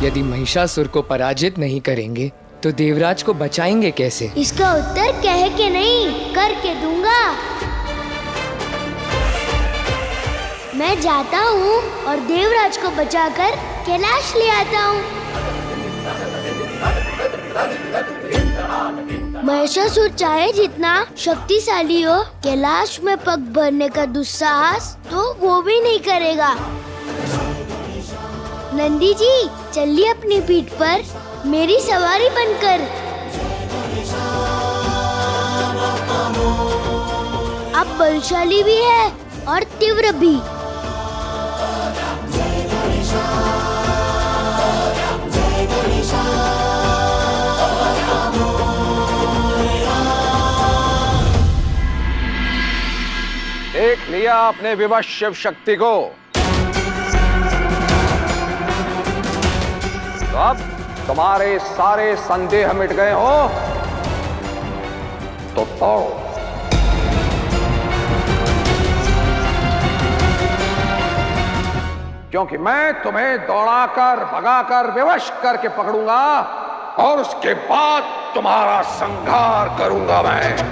यदि महिषासुर को पराजित नहीं करेंगे तो देवराज को बचाएंगे कैसे? इसका उत्तर कह के नहीं करके दूंगा। मैं जाता हूँ और देवराज को बचाकर कैलाश ले आता हूँ। महिषासुर चाहे जितना शक्तिशाली हो, कैलाश में पग भरने का दुस्साहस तो वो भी नहीं करेगा। नंदी जी, चलिए अपनी पीठ पर मेरी सवारी बनकर। आप बलशाली भी है और तीव्र भी। देख लिया अपने विवश शिव शक्ति को, तो अब तुम्हारे सारे संदेह मिट गए हो तो तोड़ो। क्योंकि मैं तुम्हें दौड़ाकर भगाकर विवश करके पकड़ूंगा और उसके बाद तुम्हारा संहार करूंगा मैं।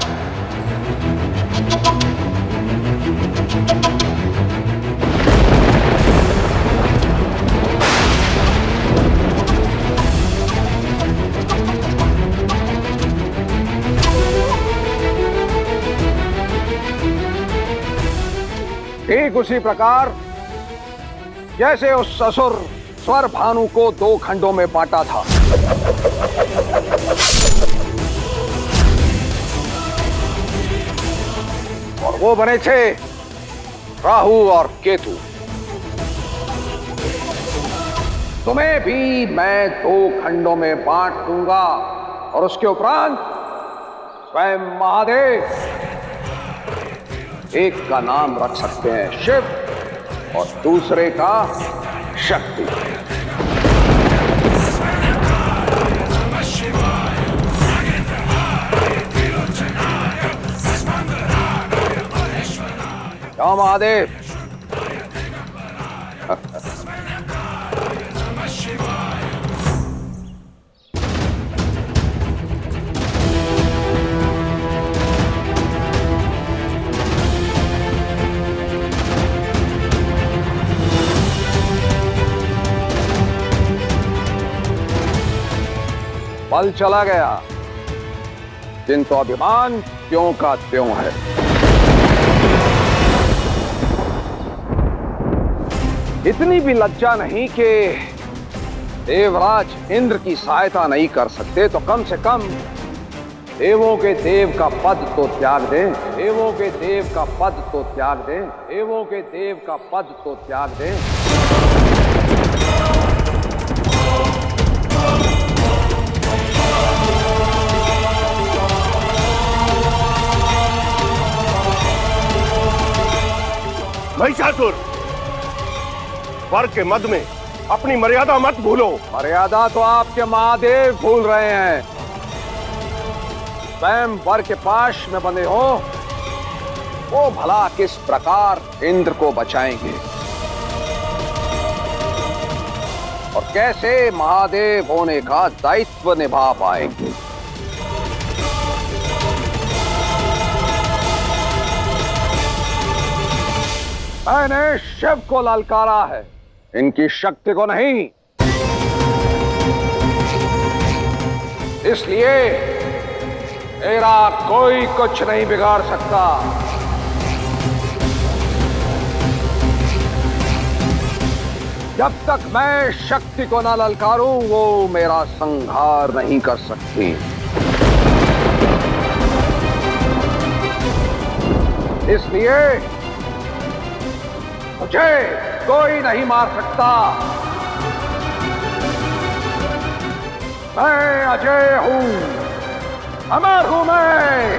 ठीक उसी प्रकार जैसे उस असुर स्वर भानु को 2 खंडों में बांटा था, और वो बने थे राहु और केतु। तुम्हें भी मैं 2 खंडों में बांट दूंगा और उसके उपरांत स्वयं महादेव, एक का नाम रख सकते हैं शिव और दूसरे का शक्ति। क्यों महादेव? बल चला गया, किंतु अभिमान त्यों का त्यों है। इतनी भी लज्जा नहीं कि देवराज इंद्र की सहायता नहीं कर सकते, तो कम से कम देवों के देव का पद तो त्याग दें। देवों के देव का पद तो त्याग दें। देवों के देव का पद तो त्याग दें। महिषासुर, वर के मद में अपनी मर्यादा मत भूलो। मर्यादा तो आपके महादेव भूल रहे हैं। स्वयं वर के पाश में बंधे हो, वो भला किस प्रकार इंद्र को बचाएंगे और कैसे महादेव होने का दायित्व निभा पाएंगे? मैंने शिव को ललकारा है, इनकी शक्ति को नहीं। इसलिए मेरा कोई कुछ नहीं बिगाड़ सकता। जब तक मैं शक्ति को न ललकारूं, वो मेरा संहार नहीं कर सकती। इसलिए मुझे कोई नहीं मार सकता। मैं अजय हूं, अमर हूं मैं।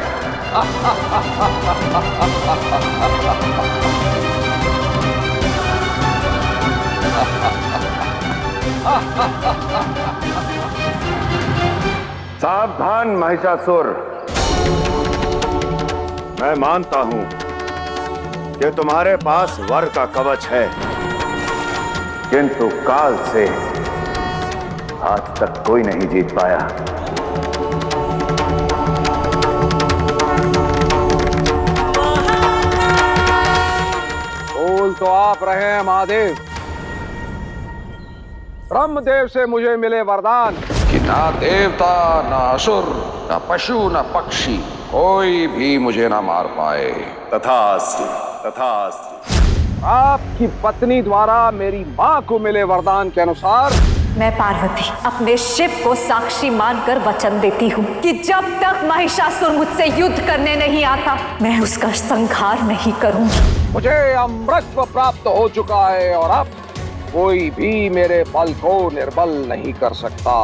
सावधान महिषासुर, मैं मानता हूं कि तुम्हारे पास वर का कवच है, किंतु काल से आज तक कोई नहीं जीत पाया। बोल तो आप रहे हैं महादेव। ब्रह्मदेव से मुझे मिले वरदान कि ना देवता, ना असुर, ना पशु, ना पक्षी, कोई भी मुझे ना मार पाए। तथास्तु, तथास्तु। आपकी पत्नी द्वारा मेरी मां को मिले वरदान के अनुसार मैं पार्वती अपने शिव को साक्षी मानकर वचन देती हूँ कि जब तक महिषासुर मुझसे युद्ध करने नहीं आता मैं उसका संहार नहीं करूंगी। मुझे अमृतत्व प्राप्त हो चुका है और अब कोई भी मेरे बल को निर्बल नहीं कर सकता।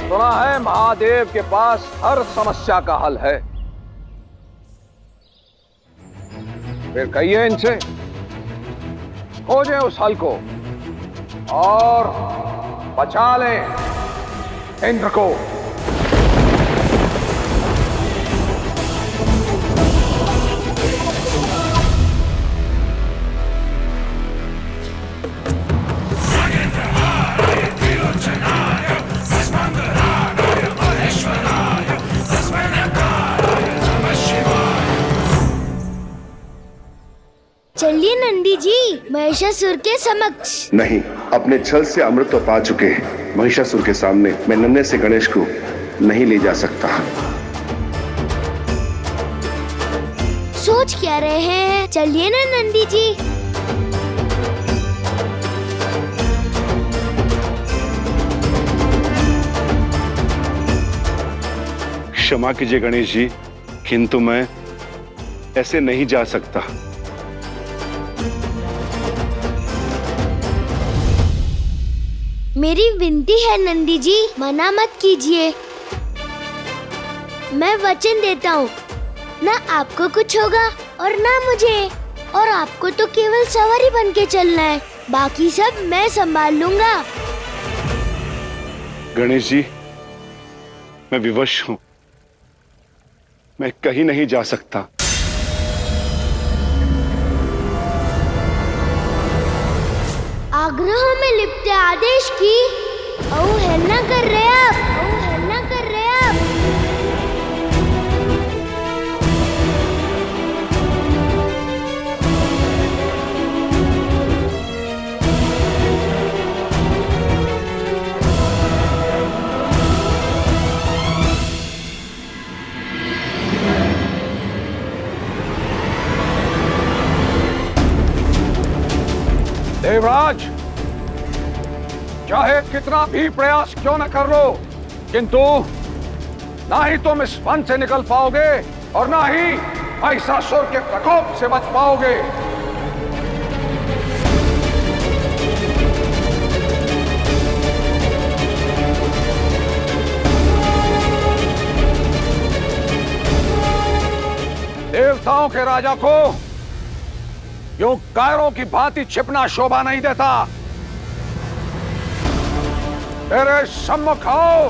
सुना है महादेव के पास हर समस्या का हल है। फिर कहिए इनसे खोजें उस हल को और बचा लें इंद्र को। चलिए नंदी जी महिषासुर के समक्ष। नहीं, अपने छल से अमृत तो पा चुके हैं। महिषासुर के सामने मैं नन्हे से गणेश को नहीं ले जा सकता। सोच क्या रहे हैं? चलिए ना नंदी जी। क्षमा कीजिए गणेश जी, किंतु मैं ऐसे नहीं जा सकता। मेरी विनती है नंदी जी, मना मत कीजिए। मैं वचन देता हूँ, ना आपको कुछ होगा और ना मुझे, और आपको तो केवल सवारी बन के चलना है, बाकी सब मैं संभाल लूंगा। गणेश जी, मैं विवश हूं, मैं कहीं नहीं जा सकता। आग्रहों में लिपटे आदेश की अवहेलना कर रहे आप, अवहेलना कर रहे आप। देवराज, चाहे कितना भी प्रयास क्यों न कर लो, किंतु ना ही तुम इस वन से निकल पाओगे और ना ही महिषासुर के प्रकोप से बच पाओगे। देवताओं के राजा को यूं कायरों की भांति छिपना शोभा नहीं देता। मेरे सम्मुख आओ,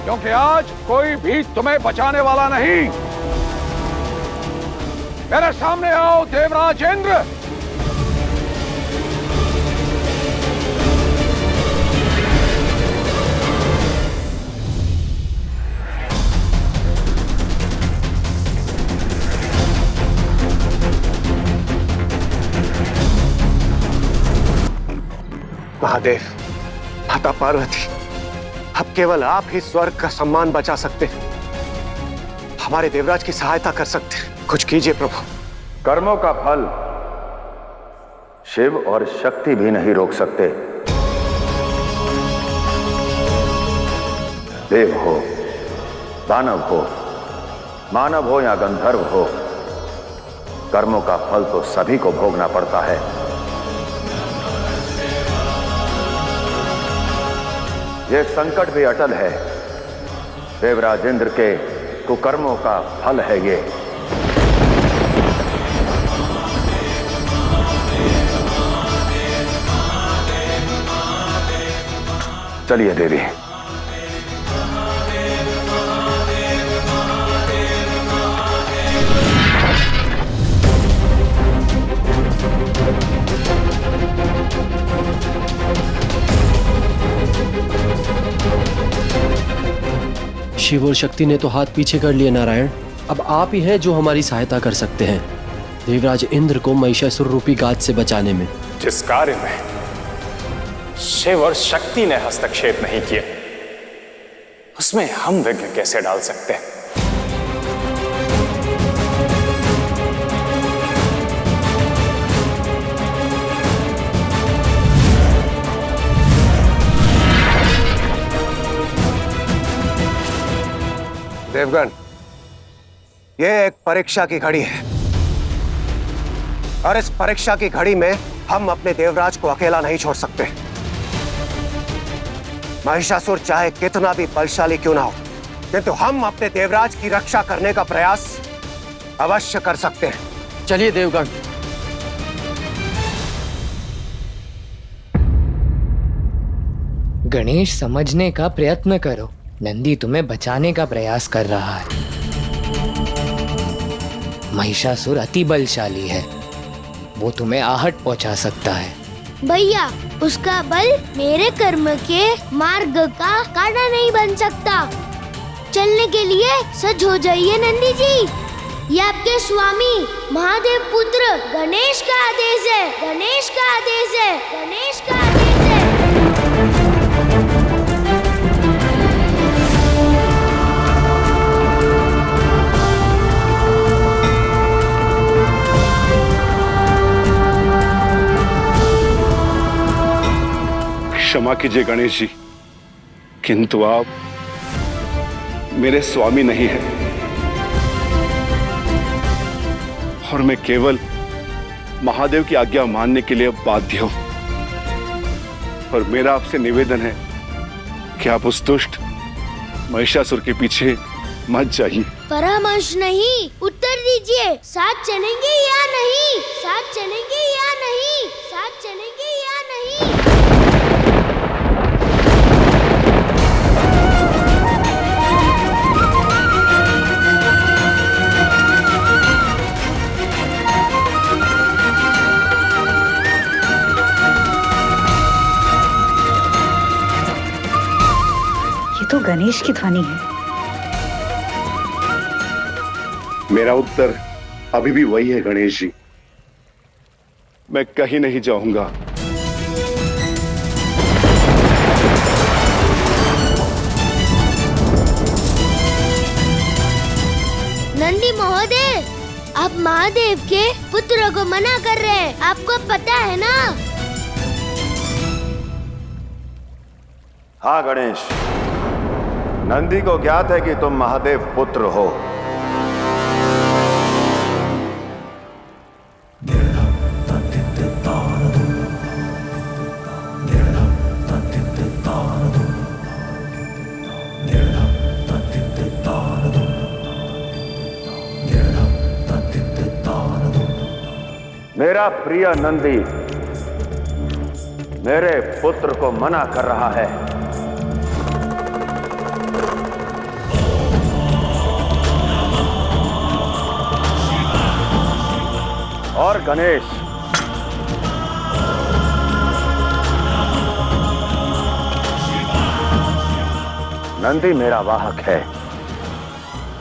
क्योंकि आज कोई भी तुम्हें बचाने वाला नहीं। मेरे सामने आओ देवराज इंद्र। महादेव, माता पार्वती, अब केवल आप ही स्वर्ग का सम्मान बचा सकते हैं, हमारे देवराज की सहायता कर सकते हैं। कुछ कीजिए प्रभु। कर्मों का फल शिव और शक्ति भी नहीं रोक सकते। देव हो, दानव हो, मानव हो या गंधर्व हो, कर्मों का फल तो सभी को भोगना पड़ता है। यह संकट भी अटल है। देवराज इंद्र के कुकर्मों का फल है ये। चलिए देवी। शिव और शक्ति ने तो हाथ पीछे कर लिए नारायण। अब आप ही हैं जो हमारी सहायता कर सकते हैं देवराज इंद्र को महिषासुर रूपी गाद से बचाने में। जिस कार्य में शिव और शक्ति ने हस्तक्षेप नहीं किया, उसमें हम विघ्न कैसे डाल सकते हैं? देवगण, ये एक परीक्षा की घड़ी है और इस परीक्षा की घड़ी में हम अपने देवराज को अकेला नहीं छोड़ सकते। महिषासुर चाहे कितना भी बलशाली क्यों ना हो, किंतु हम अपने देवराज की रक्षा करने का प्रयास अवश्य कर सकते हैं। चलिए देवगण। गणेश, समझने का प्रयत्न करो। नंदी तुम्हें बचाने का प्रयास कर रहा है। महिषासुर अति बलशाली है, वो तुम्हें आहट पहुंचा सकता है। भैया, उसका बल मेरे कर्म के मार्ग का कांटा नहीं बन सकता। चलने के लिए सज हो जाइए नंदी जी। ये आपके स्वामी महादेव पुत्र गणेश का आदेश है। गणेश का आदेश है। गणेश का आदेश है। क्षमा कीजिए गणेश जी, किंतु आप मेरे स्वामी नहीं हैं और मैं केवल महादेव की आज्ञा मानने के लिए बाध्य हूं। और मेरा आपसे निवेदन है कि आप उस दुष्ट महिषासुर के पीछे मत जाइए। परामर्श नहीं, उत्तर दीजिए। साथ चलेंगे या नहीं? साथ चलेंगे या नहीं? साथ चलेंगे या नहीं? ये तो गणेश की ध्वनि है। मेरा उत्तर अभी भी वही है गणेश जी, मैं कहीं नहीं जाऊंगा। नंदी महोदय, आप महादेव के पुत्र को मना कर रहे हैं, आपको पता है ना? हाँ गणेश, नंदी को ज्ञात है कि तुम महादेव पुत्र हो। मेरा प्रिय नंदी मेरे पुत्र को मना कर रहा है। और गणेश, नंदी मेरा वाहक है,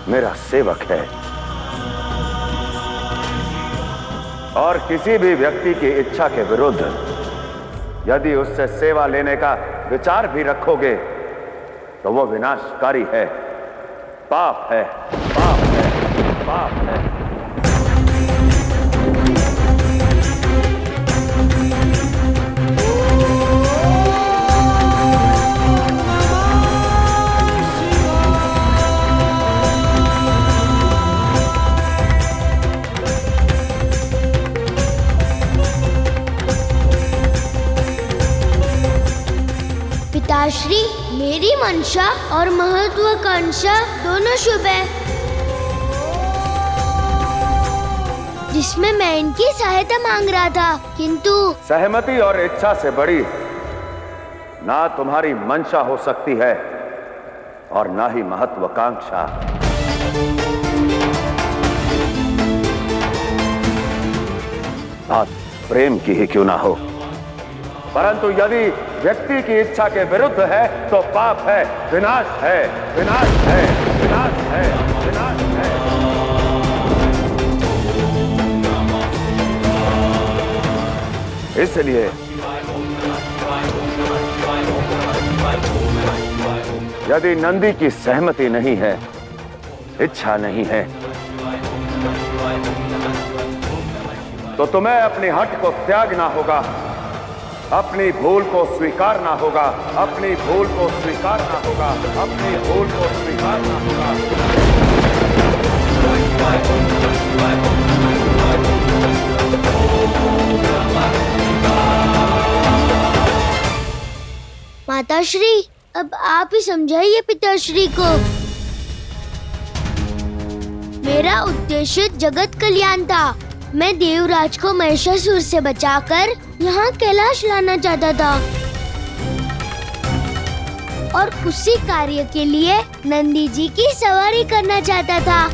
मेरा सेवक है और किसी भी व्यक्ति की इच्छा के विरुद्ध यदि उससे सेवा लेने का विचार भी रखोगे तो वो विनाशकारी है, पाप है, पाप है, पाप है। पिताश्री, मेरी मंशा और महत्वाकांक्षा दोनों शुभ है, जिसमें मैं इनकी सहायता मांग रहा था, किंतु सहमति और इच्छा से बड़ी ना तुम्हारी मंशा हो सकती है और ना ही महत्वाकांक्षा। बात प्रेम की ही क्यों ना हो, परंतु यदि व्यक्ति की इच्छा के विरुद्ध है तो पाप है, विनाश है, विनाश है, विनाश है, विनाश है। इसलिए यदि नंदी की सहमति नहीं है, इच्छा नहीं है, तो तुम्हें अपनी हट को त्यागना होगा, अपनी भूल को स्वीकारना होगा, अपनी भूल को स्वीकारना होगा, अपनी भूल को स्वीकारना होगा। माताश्री, अब आप ही समझाइए पिताश्री को। मेरा उद्देश्य जगत कल्याण था। मैं देवराज को महिषासुर से बचाकर यहाँ कैलाश लाना चाहता था और उसी कार्य के लिए नंदी जी की सवारी करना चाहता था,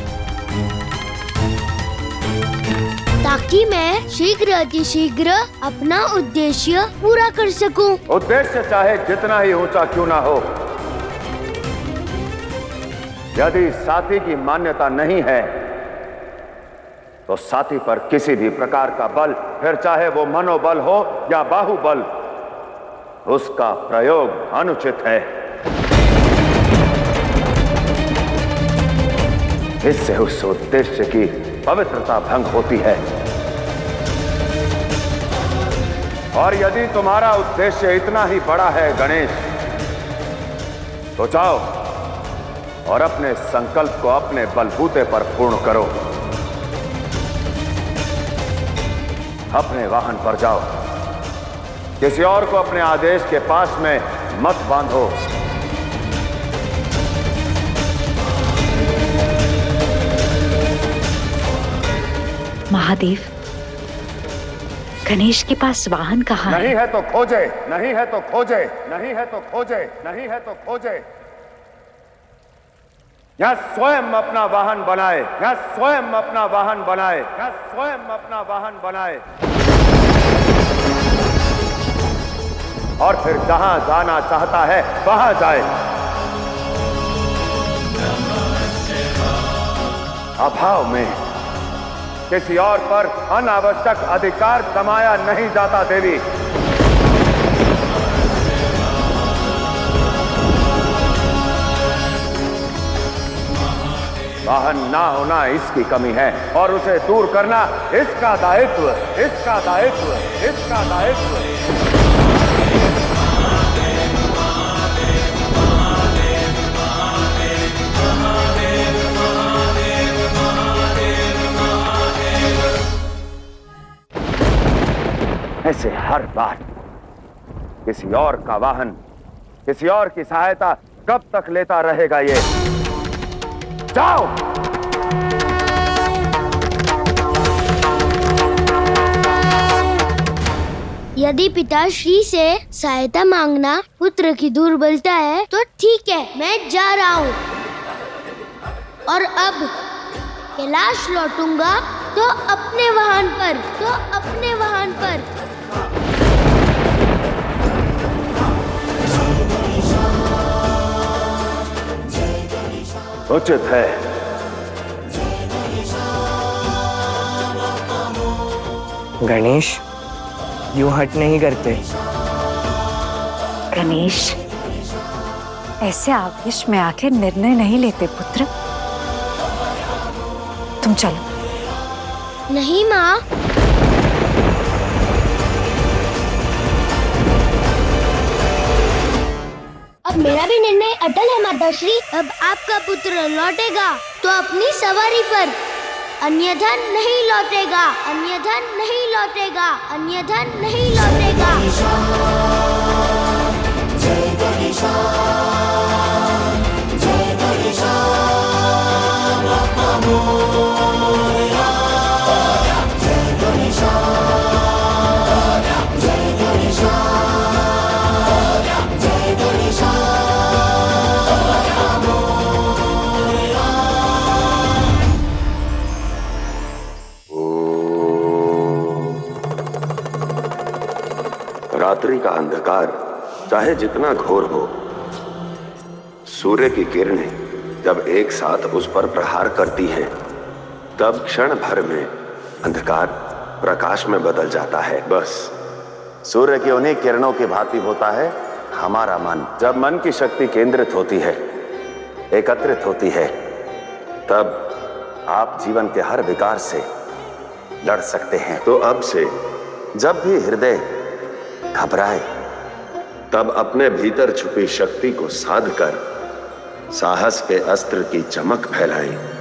ताकि मैं शीघ्र अतिशीघ्र अपना उद्देश्य पूरा कर सकूं। उद्देश्य चाहे जितना ही ऊंचा क्यों ना हो, यदि साथी की मान्यता नहीं है तो साथी पर किसी भी प्रकार का बल, फिर चाहे वो मनोबल हो या बाहुबल, उसका प्रयोग अनुचित है। इससे उस उद्देश्य की पवित्रता भंग होती है। और यदि तुम्हारा उद्देश्य इतना ही बड़ा है गणेश, तो जाओ और अपने संकल्प को अपने बलबूते पर पूर्ण करो। अपने वाहन पर जाओ, किसी और को अपने आदेश के पास में मत बांधो। महादेव, गणेश के पास वाहन कहाँ है? नहीं है तो खोजे, नहीं है तो खोजे, नहीं है तो खोजे, नहीं है तो खोजे। या स्वयं अपना वाहन बनाए, या स्वयं अपना वाहन बनाए, या स्वयं अपना वाहन बनाए, और फिर जहां जाना चाहता है वहां जाए। अभाव में किसी और पर अनावश्यक अधिकार जमाया नहीं जाता देवी। वाहन ना होना इसकी कमी है और उसे दूर करना इसका दायित्व, इसका दायित्व, इसका दायित्व। ऐसे हर बार किसी और का वाहन, किसी और की सहायता कब तक लेता रहेगा ये? जाओ! यदि पिताश्री से सहायता मांगना पुत्र की दुर्बलता है तो ठीक है, मैं जा रहा हूँ। और अब कैलाश लौटूंगा तो अपने वाहन पर, तो अपने वाहन पर। उचित है। गणेश, यूं हट नहीं करते। गणेश, ऐसे आवेश में आके निर्णय नहीं लेते पुत्र। तुम चलो। नहीं माँ, अब मेरा भी निर्णय अटल है माताश्री। अब आपका पुत्र लौटेगा तो अपनी सवारी पर, अन्यथा नहीं लौटेगा, अन्यथा नहीं लौटेगा, अन्यथा नहीं लौटेगा। जय गणेशा, जय गणेशा, जय गणेशा, जय गणेशा, रात्रि का अंधकार चाहे जितना घोर हो, सूर्य की किरणें जब एक साथ उस पर प्रहार करती हैं, तब क्षण भर में अंधकार प्रकाश में बदल जाता है। बस सूर्य की उन्हीं किरणों की भांति होता है हमारा मन। जब मन की शक्ति केंद्रित होती है, एकत्रित होती है, तब आप जीवन के हर विकार से लड़ सकते हैं। तो अब से जब भी हृदय घबराए, तब अपने भीतर छुपी शक्ति को साध कर साहस के अस्त्र की चमक फैलाएं।